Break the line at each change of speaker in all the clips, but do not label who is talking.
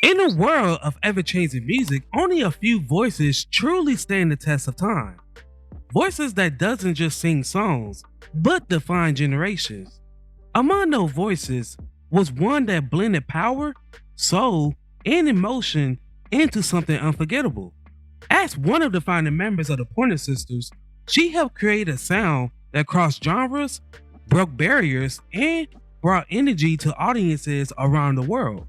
In a world of ever-changing music, only a few voices truly stand the test of time. Voices that doesn't just sing songs, but define generations. Among those voices was one that blended power, soul, and emotion into something unforgettable. As one of the founding members of the Pointer Sisters, she helped create a sound that crossed genres, broke barriers, and brought energy to audiences around the world.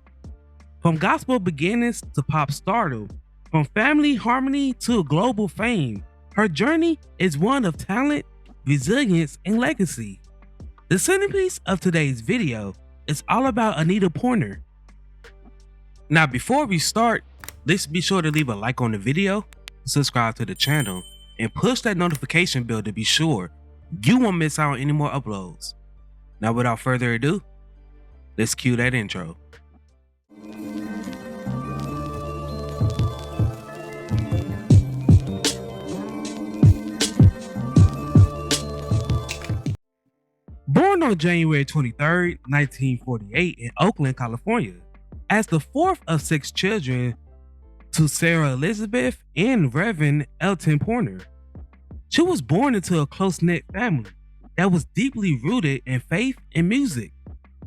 From gospel beginnings to pop stardom, from family harmony to global fame, her journey is one of talent, resilience, and legacy. The centerpiece of today's video is all about Anita Pointer. Now before we start, let's be sure to leave a like on the video, subscribe to the channel, and push that notification bell to be sure you won't miss out on any more uploads. Now without further ado, let's cue that intro. Born on January 23, 1948 in Oakland, California, as the fourth of 6 children to Sarah Elizabeth and Reverend Elton Pointer. She was born into a close-knit family that was deeply rooted in faith and music.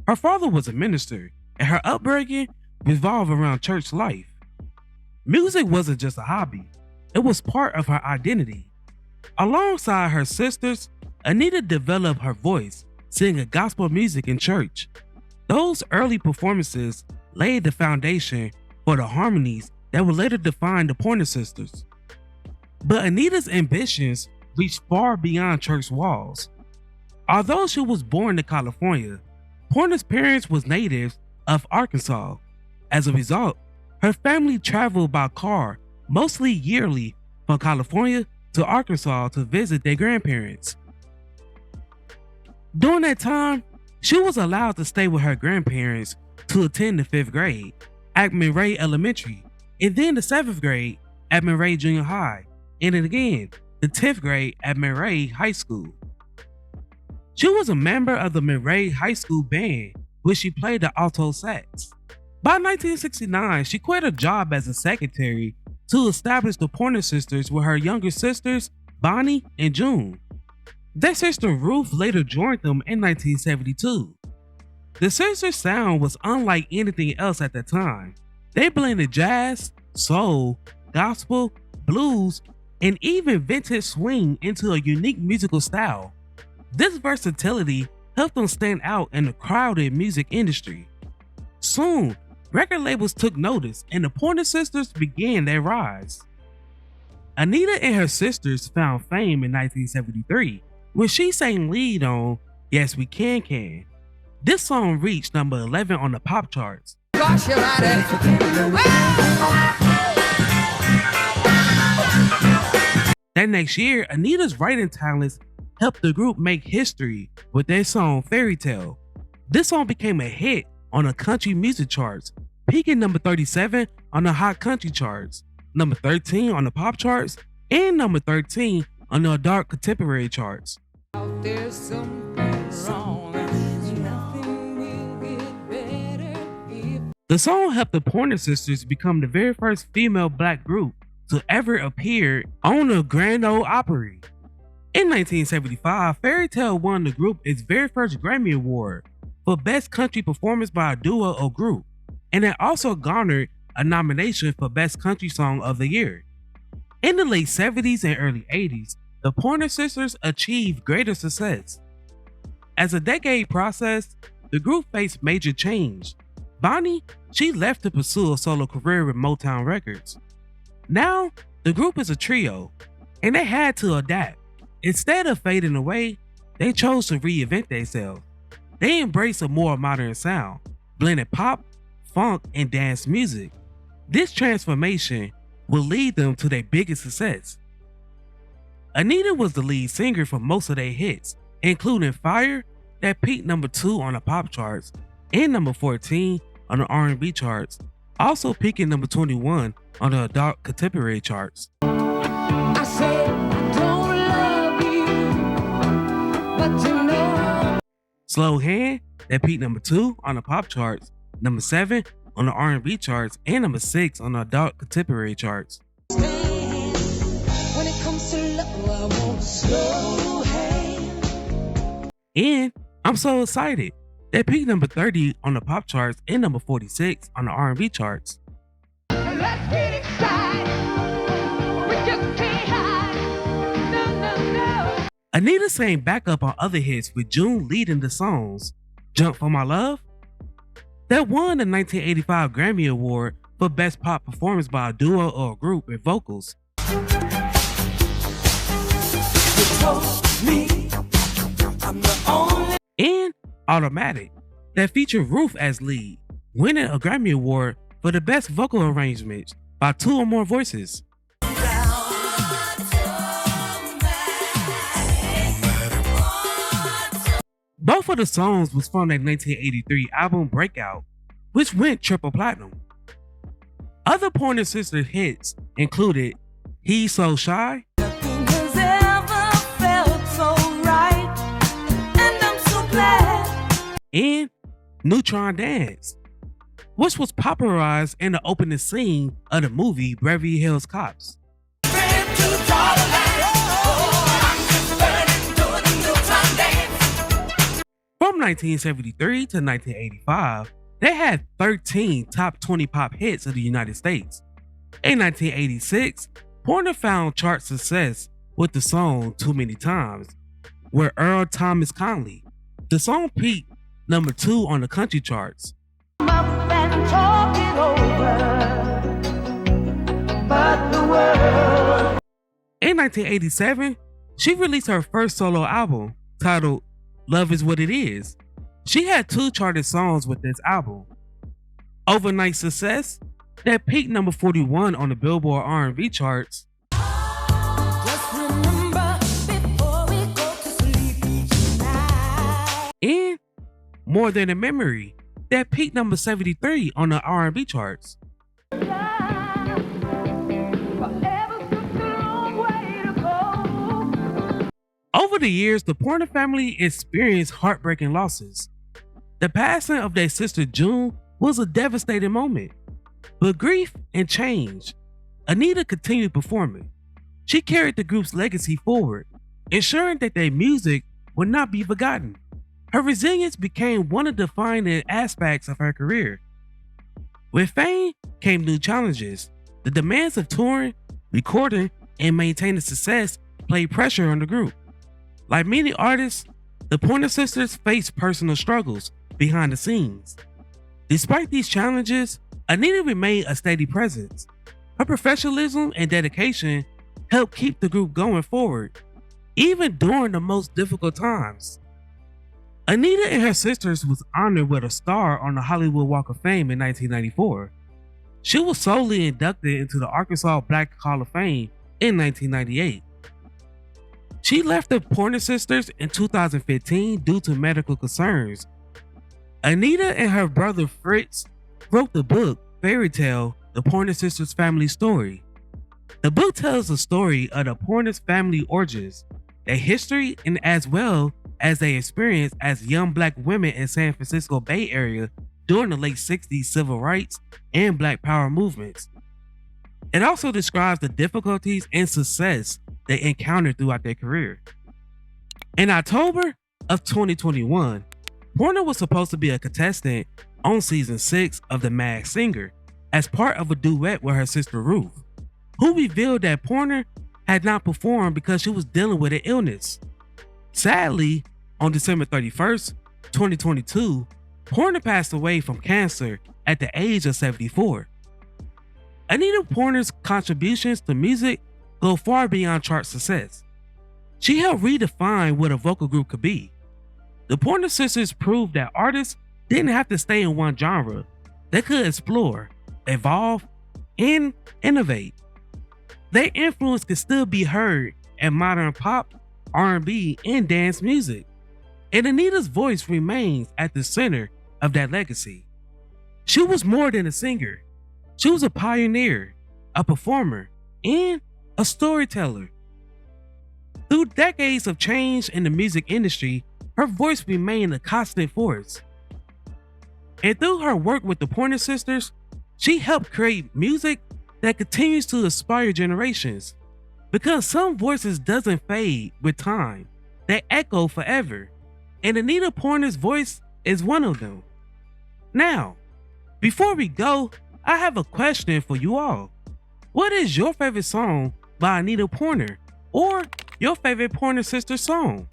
Her father was a minister, and her upbringing revolved around church life. Music wasn't just a hobby, it was part of her identity. Alongside her sisters, Anita developed her voice singing gospel music in church. Those early performances laid the foundation for the harmonies that would later define the Pointer Sisters. But Anita's ambitions reached far beyond church walls. Although she was born in California, Pointer's parents was natives of Arkansas. As a result, her family traveled by car mostly yearly from California to Arkansas to visit their grandparents. During that time, she was allowed to stay with her grandparents to attend the 5th grade at Monroe Elementary, and then the 7th grade at Monroe Junior High, and then again the 10th grade at Monroe High School. She was a member of the Monroe High School band, where she played the alto sax. By 1969, she quit her job as a secretary to establish the Pointer Sisters with her younger sisters, Bonnie and June. Their sister Ruth later joined them in 1972. The sisters' sound was unlike anything else at that time. They blended jazz, soul, gospel, blues, and even vintage swing into a unique musical style. This versatility helped them stand out in the crowded music industry. Soon, record labels took notice and the Pointer Sisters began their rise. Anita and her sisters found fame in 1973 when she sang lead on Yes We Can. This song reached number 11 on the pop charts. That next year, Anita's writing talents helped the group make history with their song Fairy Tale. This song became a hit on the country music charts, peaking number 37 on the hot country charts, number 13 on the pop charts, and number 13 on the adult contemporary charts. There's something wrong. Nothing will get better. The song helped the Pointer Sisters become the very first female black group to ever appear on the Grand Ole Opry. In 1975, Fairy Tale won the group its very first Grammy Award for Best Country Performance by a Duo or Group, and it also garnered a nomination for Best Country Song of the Year. In the late 70s and early 80s, the Pointer Sisters achieved greater success. As the decade processed, the group faced major change. Bonnie, she left to pursue a solo career with MOTOWN Records. Now, the group is a trio, and they had to adapt. Instead of fading away, they chose to reinvent themselves. They embraced a more modern sound, blending pop, funk, and dance music. This transformation will lead them to their biggest success. Anita was the lead singer for most of their hits, including Fire, that peaked number 2 on the pop charts, and number 14 on the R&B charts, also peaking number 21 on the adult contemporary charts. I said, I don't love you, but you know. Slow Hand, that peaked number 2 on the pop charts, number 7 on the R&B charts and number 6 on the adult contemporary charts.
When it comes to love, I want a slow hand.
And I'm so excited that peaked number 30 on the pop charts and number 46 on the R&B charts.
Let's get excited. We just can't hide. No.
Anita sang backup on other hits with June leading the songs. Jump for My Love, that won the 1985 Grammy Award for Best Pop Performance by a Duo or a Group with Vocals.
You told me I'm the only.
And Automatic, that featured Ruth as lead, winning a Grammy Award for the Best Vocal Arrangements by 2 or more voices. Both of the songs was from their 1983 album Breakout, which went triple platinum. Other Pointer Sisters hits included He's So Shy,
Nothing has ever felt so right, and I'm so glad.
and Neutron Dance, which was popularized in the opening scene of the movie Beverly Hills Cops. From 1973 to 1985, they had 13 top 20 pop hits in the United States. In 1986, Pointer found chart success with the song Too Many Times, with Earl Thomas Conley. The song peaked number 2 on the country charts. In 1987, she released her first solo album titled Love Is What It Is. She had 2 charted songs with this album. Overnight Success, that peaked number 41 on the Billboard R&B charts.
Just remember before we go to sleep each night.
And More Than a Memory, that peaked number 73 on the R&B charts. Over the years, the Pointer family experienced heartbreaking losses. The passing of their sister June was a devastating moment. But grief and change, Anita continued performing. She carried the group's legacy forward, ensuring that their music would not be forgotten. Her resilience became one of the defining aspects of her career. With fame came new challenges. The demands of touring, recording, and maintaining success played pressure on the group. Like many artists, the Pointer Sisters faced personal struggles behind the scenes. Despite these challenges, Anita remained a steady presence. Her professionalism and dedication helped keep the group going forward, even during the most difficult times. Anita and her sisters was honored with a star on the Hollywood Walk of Fame in 1994. She was solely inducted into the Arkansas Black Hall of Fame in 1998. She left the Pointer Sisters in 2015 due to medical concerns. Anita and her brother Fritz wrote the book Fairy Tale: The Pointer Sisters Family Story. The book tells the story of the Pointer family origins, their history, and as well as their experience as young black women in San Francisco Bay Area during the late 60s civil rights and Black Power movements. It also describes the difficulties and success they encountered throughout their career. In October of 2021, Pointer was supposed to be a contestant on season 6 of The Masked Singer as part of a duet with her sister Ruth, who revealed that Pointer had not performed because she was dealing with an illness. Sadly, on December 31st, 2022, Pointer passed away from cancer at the age of 74. Anita Pointer's contributions to music go far beyond chart success. She helped redefine what a vocal group could be. The Pointer Sisters proved that artists didn't have to stay in one genre. They could explore, evolve, and innovate. Their influence could still be heard in modern pop, R&B, and dance music. And Anita's voice remains at the center of that legacy. She was more than a singer. She was a pioneer, a performer, and a storyteller. Through decades of change in the music industry, her voice remained a constant force. And through her work with the Pointer Sisters, she helped create music that continues to inspire generations. Because some voices doesn't fade with time, they echo forever. And Anita Pointer's voice is one of them. Now, before we go, I have a question for you all. What is your favorite song by Anita Pointer, or your favorite Pointer Sister song?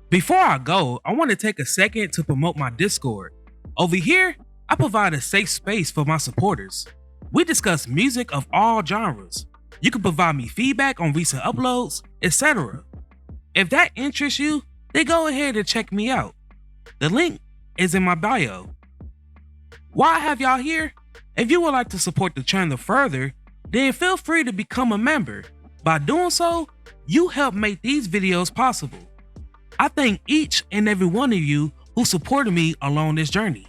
Before I go, I want to take a second to promote my Discord. Over here, I provide a safe space for my supporters. We discuss music of all genres. You can provide me feedback on recent uploads, etc. If that interests you, then go ahead and check me out. The link is in my bio. While I have y'all here, if you would like to support the channel further, then feel free to become a member. By doing so, you help make these videos possible. I thank each and every one of you who supported me along this journey.